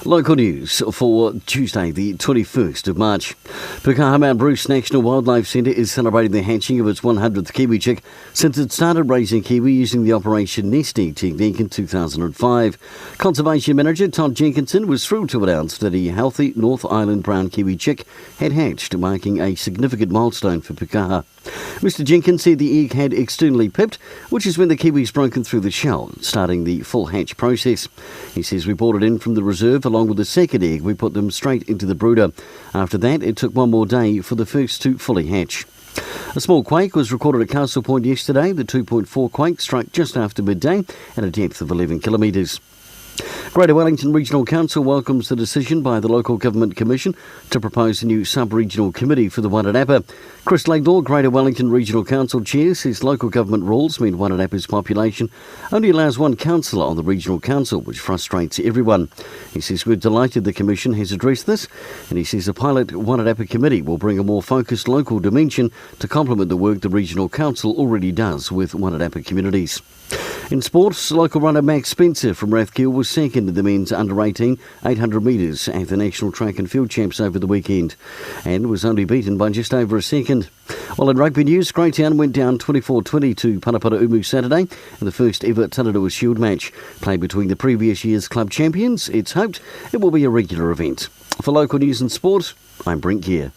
Local news for Tuesday, the 21st of March. Pukaha Mount Bruce National Wildlife Centre is celebrating the hatching of its 100th kiwi chick since it started raising kiwi using the Operation Nest Egg technique in 2005. Conservation Manager Todd Jenkinson was thrilled to announce that a healthy North Island brown kiwi chick had hatched, marking a significant milestone for Pukaha. Mr Jenkins said the egg had externally pipped, which is when the kiwi's broken through the shell, starting the full hatch process. He says we brought it in from the reserve along with the second egg. We put them straight into the brooder. After that, it took one more day for the first to fully hatch. A small quake was recorded at Castle Point yesterday. The 2.4 quake struck just after midday at a depth of 11 kilometres. Greater Wellington Regional Council welcomes the decision by the Local Government Commission to propose a new sub-regional committee for the Wairarapa. Chris Laidlaw, Greater Wellington Regional Council Chair, says local government rules mean Wairarapa's population only allows one councillor on the Regional Council, which frustrates everyone. He says we're delighted the Commission has addressed this, and he says a pilot Wairarapa committee will bring a more focused local dimension to complement the work the Regional Council already does with Wairarapa communities. In sports, local runner Max Spencer from Rathgill was second in the men's under-18 800 metres at the National Track and Field Champs over the weekend and was only beaten by just over a second. While in rugby news, Greytown went down 24-20 to Parapara Umu Saturday in the first ever Tanarua Shield match. Played between the previous year's club champions, it's hoped it will be a regular event. For local news and sport, I'm Brent Gare.